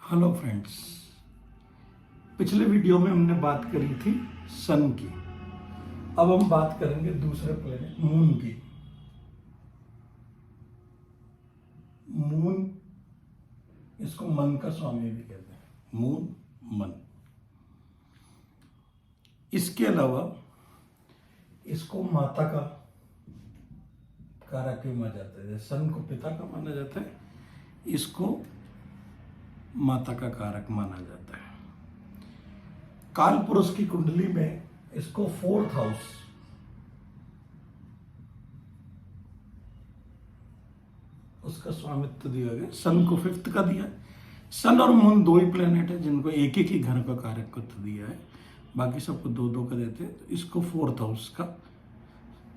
Hello friends. पिछले video में हमने बात करी थी सन की। अब हम बात करेंगे दूसरे प्लेनेट मून की। मून, इसको मन का स्वामी भी कहते हैं। मून, मन। इसके अलावा इसको माता का कारक भी माना जाता है। जैसे सन को पिता का माना जाता है, इसको माता का कारक माना जाता है। काल पुरुष की कुंडली में इसको 4th हाउस, उसका स्वामित्व दिया गया। सन को 5th का दिया। सन और मून दो ही प्लेनेट है जिनको एक एक ही घर का कारक दिया है, बाकी सबको दो दो का देते हैं। तो इसको 4th हाउस का,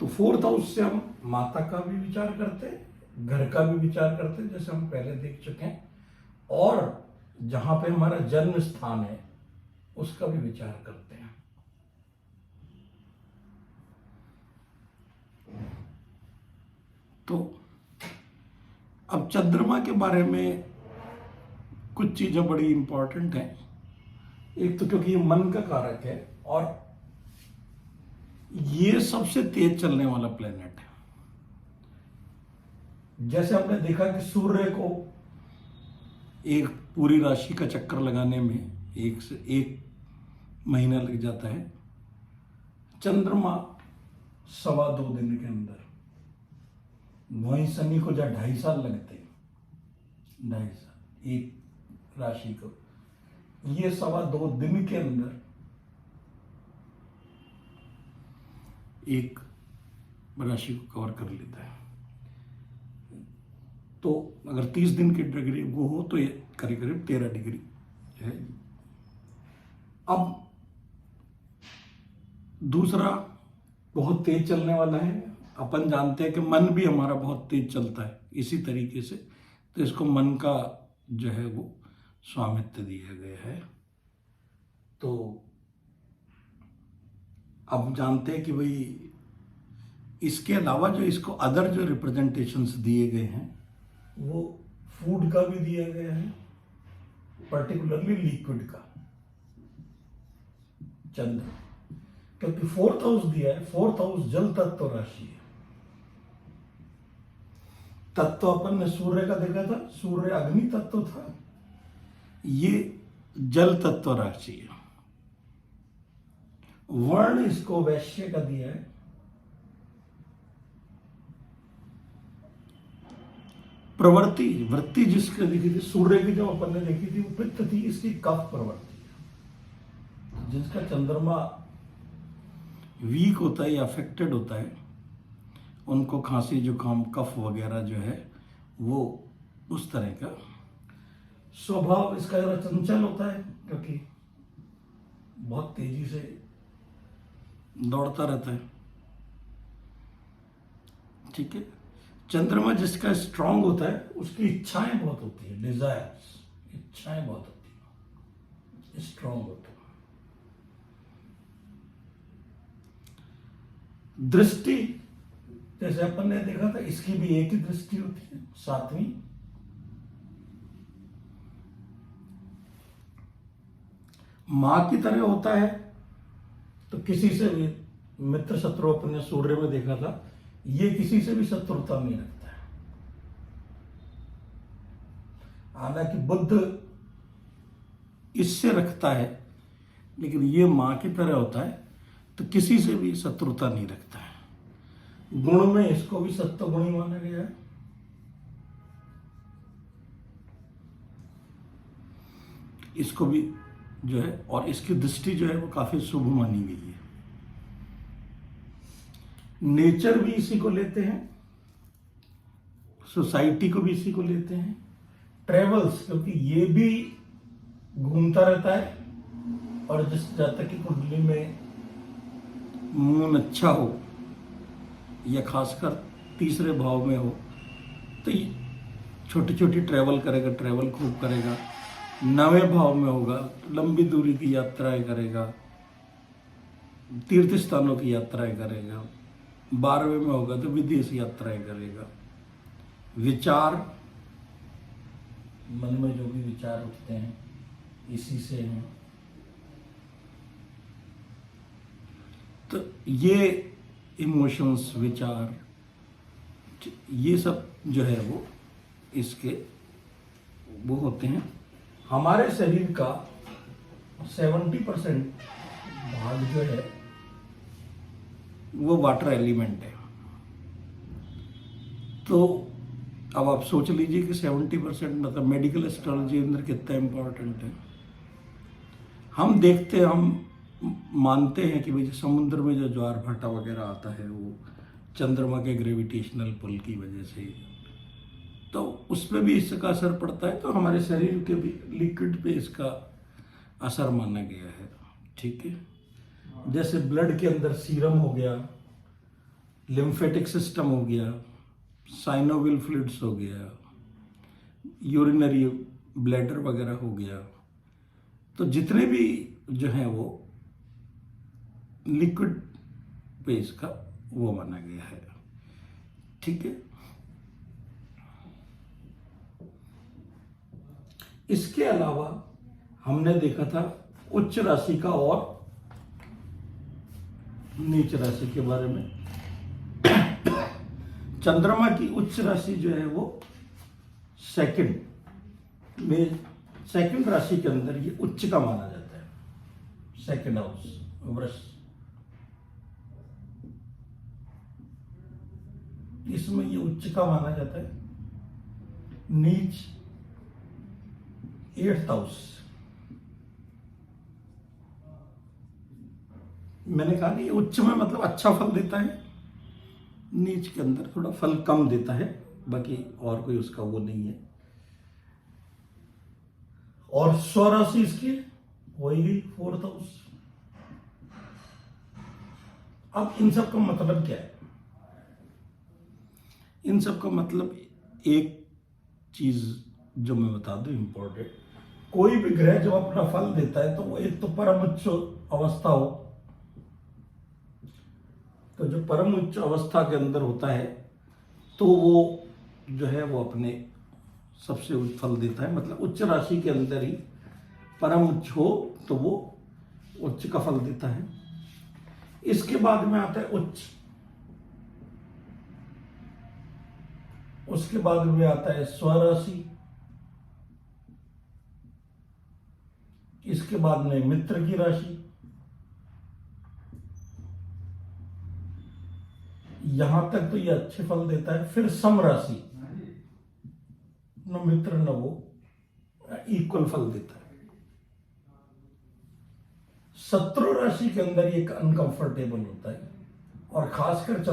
तो 4th हाउस से हम माता का भी विचार करते हैं, घर का भी विचार करते हैं, जैसे हम पहले देख चुके हैं, और जहां पे हमारा जन्म स्थान है उसका भी विचार करते हैं। तो अब चंद्रमा के बारे में कुछ चीजें बड़ी इंपॉर्टेंट हैं। एक तो क्योंकि ये मन का कारक है और ये सबसे तेज चलने वाला प्लेनेट है। जैसे हमने देखा कि सूर्य को एक पूरी राशि का चक्कर लगाने में 1 से 1 महीना लग जाता है, चंद्रमा 2.25 दिन के अंदर। वहीं शनि को जब 2.5 साल लगते हैं, 2.5 साल एक राशि को, ये 2.25 दिन के अंदर एक राशि को कवर कर लेता है। तो अगर 30 दिन की डिग्री वो हो तो ये करीब करीब 13 डिग्री है। अब दूसरा बहुत तेज चलने वाला है। अपन जानते हैं कि मन भी हमारा बहुत तेज चलता है इसी तरीके से, तो इसको मन का जो है वो स्वामित्व दिया गया है। तो अब जानते हैं कि भाई इसके अलावा जो इसको अदर जो रिप्रेजेंटेशंस दिए गए हैं वो फूड का भी दिया गया है, पर्टिकुलरली लिक्विड का। चंद्र, क्योंकि 4th हाउस दिया है, 4th हाउस जल तत्व राशि है। तत्व अपन ने सूर्य का देखा था, सूर्य अग्नि तत्व था, ये जल तत्व राशि है। वर्ण इसको वैश्य का दिया है। प्रवृत्ति, वृत्ति जिसके देखी थी सूर्य की, जो अपन ने देखी थी वो पित्त थी, इसकी कफ प्रवृत्ति है। जिसका चंद्रमा वीक होता है या अफेक्टेड होता है, उनको खांसी जुकाम कफ वगैरह जो है वो उस तरह का स्वभाव इसका जरा चंचल होता है, क्योंकि बहुत तेजी से दौड़ता रहता है। ठीक है। चंद्रमा जिसका स्ट्रांग होता है उसकी इच्छाएं बहुत होती है, डिजायर्स, इच्छाएं बहुत होती है, स्ट्रांग होता है। दृष्टि, जैसे अपन ने देखा था, इसकी भी एक ही दृष्टि होती है, 7वीं। मां की तरह होता है, तो किसी से भी मित्र शत्रु अपन ने सूर्य में देखा था, ये किसी से भी शत्रुता नहीं रखता है। हालांकि बुध इससे रखता है, लेकिन ये मां की तरह होता है, तो किसी से भी शत्रुता नहीं रखता है। गुण में इसको भी सत्व गुणी माना गया है। इसको भी जो है, और इसकी दृष्टि जो है वो काफी शुभ मानी गई है। नेचर भी इसी को लेते हैं, सोसाइटी को भी इसी को लेते हैं। ट्रेवल्स, क्योंकि ये भी घूमता रहता है, और जिस जातक की कुंडली में मून अच्छा हो या खासकर 3रे भाव में हो, तो छोटी छोटी ट्रेवल करेगा, ट्रेवल खूब करेगा। 9वें भाव में होगा तो लंबी दूरी की यात्राएं करेगा, तीर्थ स्थानों की यात्राएं करेगा। 12वें में होगा तो विदेश यात्राएं करेगा। विचार मन में जो भी विचार उठते हैं इसी से हैं। तो ये इमोशंस, विचार, ये सब जो है वो इसके वो होते हैं। हमारे शरीर का 70% भाग जो है वो वाटर एलिमेंट है। तो अब आप सोच लीजिए कि 70% मतलब मेडिकल एस्ट्रोलॉजी अंदर कितना इम्पोर्टेंट है। हम देखते हैं, हम मानते हैं कि भाई समुद्र में जो ज्वार भाटा वगैरह आता है वो चंद्रमा के ग्रेविटेशनल पुल की वजह से, तो उस पर भी इसका असर पड़ता है। तो हमारे शरीर के भी लिक्विड पे इसका असर माना गया है। ठीक है, जैसे ब्लड के अंदर सीरम हो गया, लिम्फेटिक सिस्टम हो गया, साइनोविल फ्लूइड्स हो गया, यूरिनरी ब्लैडर वगैरह हो गया, तो जितने भी जो है वो लिक्विड पे इसका वो माना गया है। ठीक है, इसके अलावा हमने देखा था उच्च राशि का और नीच राशि के बारे में। चंद्रमा की उच्च राशि जो है वो सेकंड राशि के अंदर ये उच्च का माना जाता है। सेकंड हाउस वृष, इसमें ये उच्च का माना जाता है। नीच 8th हाउस, मैंने कहा नहीं, उच्च में मतलब अच्छा फल देता है, नीच के अंदर थोड़ा फल कम देता है, बाकी और कोई उसका वो नहीं है। और स्वराशि इसकी होगी 4th हाउस। अब इन सब का मतलब क्या है? इन सब का मतलब एक चीज जो मैं बता दूं इंपॉर्टेंट, कोई भी ग्रह जो अपना फल देता है तो वो एक तो परम उच्च अवस्था हो, तो जो परम उच्च अवस्था के अंदर होता है तो वो जो है वो अपने सबसे उच्च फल देता है। मतलब उच्च राशि के अंदर ही परम उच्च हो तो वो उच्च का फल देता है। इसके बाद में आता है उच्च, उसके बाद में आता है स्वराशि, इसके बाद में मित्र की राशि, यहां तक तो ये अच्छे फल देता है। फिर सम राशि, न मित्र न वो, इक्वल फल देता है। शत्रु राशि के अंदर ये अनकंफर्टेबल होता है। और खासकर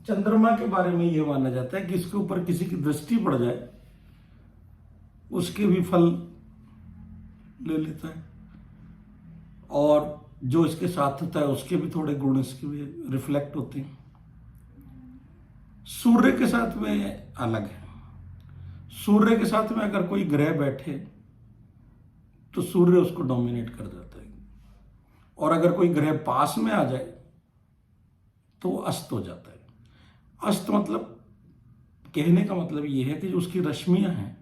चंद्रमा के बारे में ये माना जाता है कि इसके ऊपर किसी की दृष्टि पड़ जाए उसके भी फल ले लेता है, और जो इसके साथ होता है उसके भी थोड़े गुण इसके भी रिफ्लेक्ट होते हैं। सूर्य के साथ में अलग है। सूर्य के साथ में अगर कोई ग्रह बैठे तो सूर्य उसको डोमिनेट कर जाता है, और अगर कोई ग्रह पास में आ जाए तो वो अस्त हो जाता है। अस्त मतलब, कहने का मतलब ये है कि जो उसकी रश्मियां हैं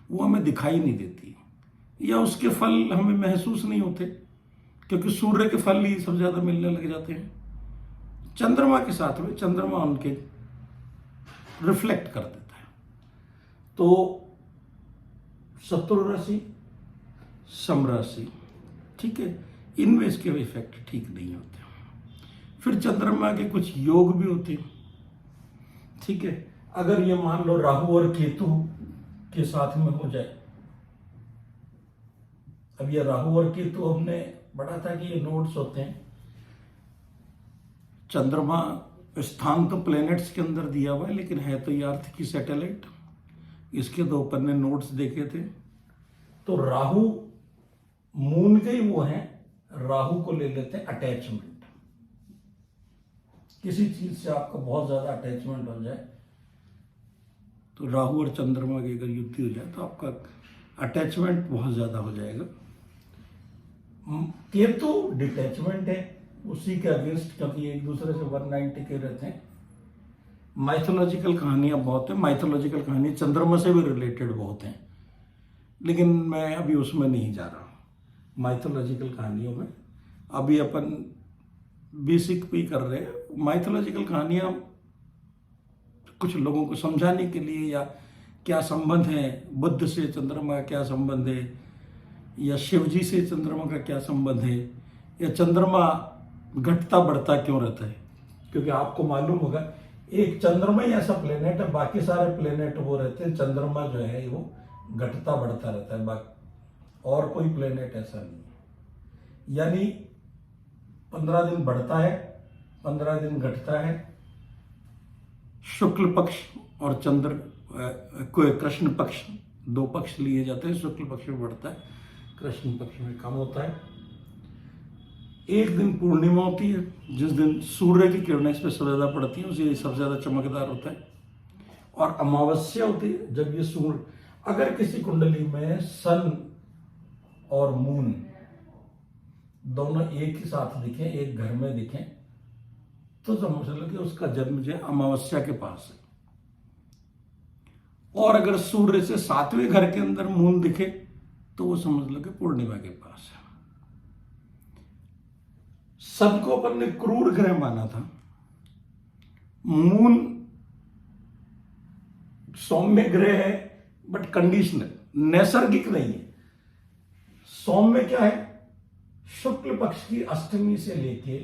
वो हमें दिखाई नहीं देती, या उसके फल हमें महसूस नहीं होते, क्योंकि सूर्य के फल ही सब ज्यादा मिलने लग जाते हैं। चंद्रमा के साथ में चंद्रमा उनके रिफ्लेक्ट कर देता है। तो शत्रु राशि, सम राशि, ठीक है, इनमें इसके इफेक्ट ठीक नहीं होते। फिर चंद्रमा के कुछ योग भी होते हैं। ठीक है, अगर ये मान लो राहु और केतु के साथ में हो जाए, अब ये राहु और केतु हमने पढ़ा था कि ये नोड्स होते हैं। चंद्रमा स्थान तो प्लैनेट्स के अंदर दिया हुआ है, लेकिन है तो ये अर्थ की सैटेलाइट। इसके तो ऊपर ने नोड्स देखे थे। तो राहु मून के ही वो हैं, राहु को ले लेते हैं अटैचमेंट। किसी चीज से आपका बहुत ज्यादा अटैचमेंट हो जाए तो राहु और चंद्रमा की अगर युति हो जाए तो आपका अटैचमेंट बहुत ज्यादा हो जाएगा। केतु डिटैचमेंट है, उसी के अगेंस्ट, क्योंकि एक दूसरे से 190 के रहते हैं। माइथोलॉजिकल कहानियां बहुत है, माइथोलॉजिकल कहानी चंद्रमा से भी रिलेटेड बहुत हैं। लेकिन मैं अभी उसमें नहीं जा रहा हूँ माइथोलॉजिकल कहानियों में। अभी अपन बेसिक पे ही कर रहे हैं। माइथोलॉजिकल कहानियाँ कुछ लोगों को समझाने के लिए, या क्या संबंध है बुद्ध से चंद्रमा का क्या संबंध है, या शिव जी से चंद्रमा का क्या संबंध है, या चंद्रमा घटता बढ़ता क्यों रहता है। क्योंकि आपको मालूम होगा एक चंद्रमा ही ऐसा प्लेनेट है, बाकी सारे प्लेनेट वो रहते हैं, चंद्रमा जो है वो घटता बढ़ता रहता है, बाकी और कोई प्लेनेट ऐसा नहीं है। यानी 15 दिन बढ़ता है, 15 दिन घटता है। शुक्ल पक्ष और चंद्र कृष्ण पक्ष, दो पक्ष लिए जाते हैं। शुक्ल पक्ष में बढ़ता है, कृष्ण पक्ष में कम होता है। एक दिन पूर्णिमा होती है, जिस दिन सूर्य की किरणें इस पर सबसे ज्यादा पड़ती हैं, उसे सबसे ज्यादा चमकदार होता है। और अमावस्या होती है जब ये सूर्य, अगर किसी कुंडली में सन और मून दोनों एक ही साथ दिखे, एक घर में दिखे, तो समझ लो कि उसका जन्म जो है अमावस्या के पास है। और अगर सूर्य से 7वें घर के अंदर मून दिखे तो वो समझ लो कि पूर्णिमा के पास है। सबको अपन ने क्रूर ग्रह माना था। मून सौम्य ग्रह है, बट कंडीशनल, नैसर्गिक नहीं है। सौम्य क्या है? शुक्ल पक्ष की अष्टमी से लेके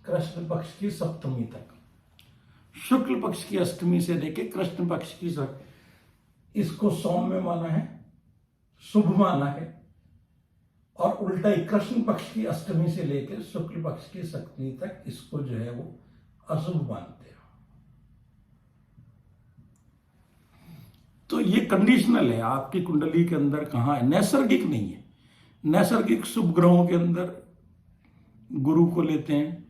कृष्ण पक्ष की सप्तमी तक। शुक्ल पक्ष की अष्टमी से लेके कृष्ण पक्ष की इसको सौम्य माना है, शुभ माना है। और उल्टा ही कृष्ण पक्ष की अष्टमी से लेकर शुक्ल पक्ष की सप्तमी तक इसको जो है वो अशुभ मानते हैं। तो ये कंडीशनल है, आपकी कुंडली के अंदर कहां है, नैसर्गिक नहीं है। नैसर्गिक शुभ ग्रहों के अंदर गुरु को लेते हैं,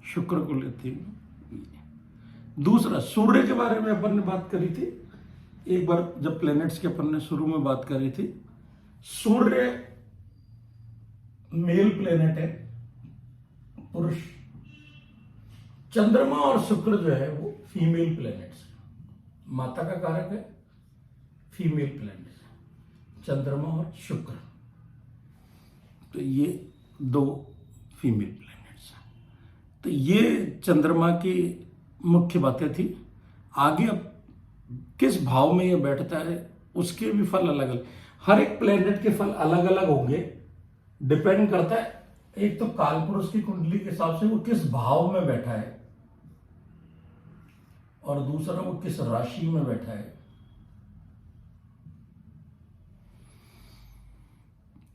शुक्र को लेते हैं। दूसरा, सूर्य के बारे में अपन ने बात करी थी एक बार जब प्लैनेट्स के अपन ने शुरू में बात करी थी। सूर्य मेल प्लेनेट है, पुरुष। चंद्रमा और शुक्र जो है वो फीमेल प्लैनेट्स है। माता का कारक है, फीमेल प्लैनेट्स, चंद्रमा और शुक्र। तो ये दो फीमेल प्लैनेट्स हैं। तो ये चंद्रमा की मुख्य बातें थी। आगे अब किस भाव में ये बैठता है उसके भी फल अलग अलग, हर एक प्लेनेट के फल अलग अलग होंगे। डिपेंड करता है एक तो कालपुरुष की कुंडली के हिसाब से वो किस भाव में बैठा है, और दूसरा वो किस राशि में बैठा है।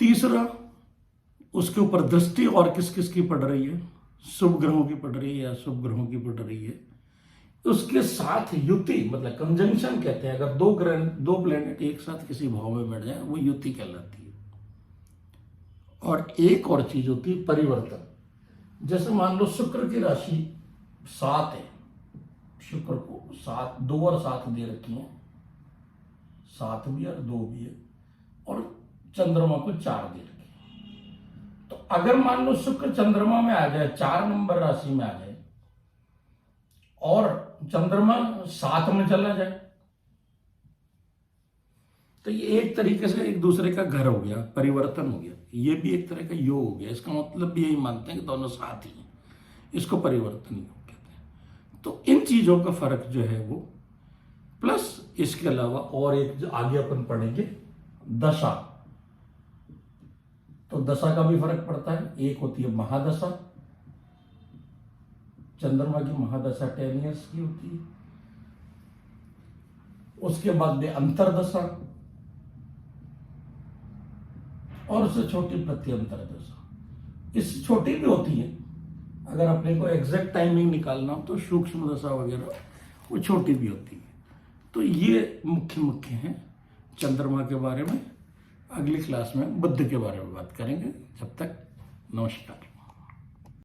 तीसरा, उसके ऊपर दृष्टि और किस किस की पड़ रही है, शुभ ग्रहों की पड़ रही है या शुभ ग्रहों की पड़ रही है। उसके साथ युति, मतलब कंजंक्शन कहते हैं। अगर दो ग्रह, दो प्लेनेट एक साथ किसी भाव में बैठ जाए वो युति कहलाती है। और एक और चीज होती है परिवर्तन। जैसे मान लो शुक्र की राशि 7 है, शुक्र को 7, 2 और 7 दे रखी है, 7 भी और 2 भी है, और चंद्रमा को 4 दे रखी है। तो अगर मान लो शुक्र चंद्रमा में आ जाए, 4 नंबर राशि में आ जाए, और चंद्रमा 7 में चला जाए, तो ये एक तरीके से एक दूसरे का घर हो गया, परिवर्तन हो गया। ये भी एक तरह का योग हो गया। इसका मतलब भी यही मानते हैं कि दोनों साथ ही हैं, इसको परिवर्तन योग कहते हैं। तो इन चीजों का फर्क जो है वो, प्लस इसके अलावा और एक जो आगे अपन पढ़ेंगे, दशा। तो दशा का भी फर्क पड़ता है। एक होती है महादशा, चंद्रमा की महादशा 10 ईयर्स की होती है। उसके बाद में अंतरदशा, और उससे छोटी प्रत्यंतर दशा। इससे छोटी भी होती है, अगर अपने को एग्जैक्ट टाइमिंग निकालना हो तो सूक्ष्म दशा वगैरह वो छोटी भी होती है। तो ये मुख्य मुख्य हैं चंद्रमा के बारे में। अगली क्लास में बुध के बारे में बात करेंगे। जब तक नमस्कार।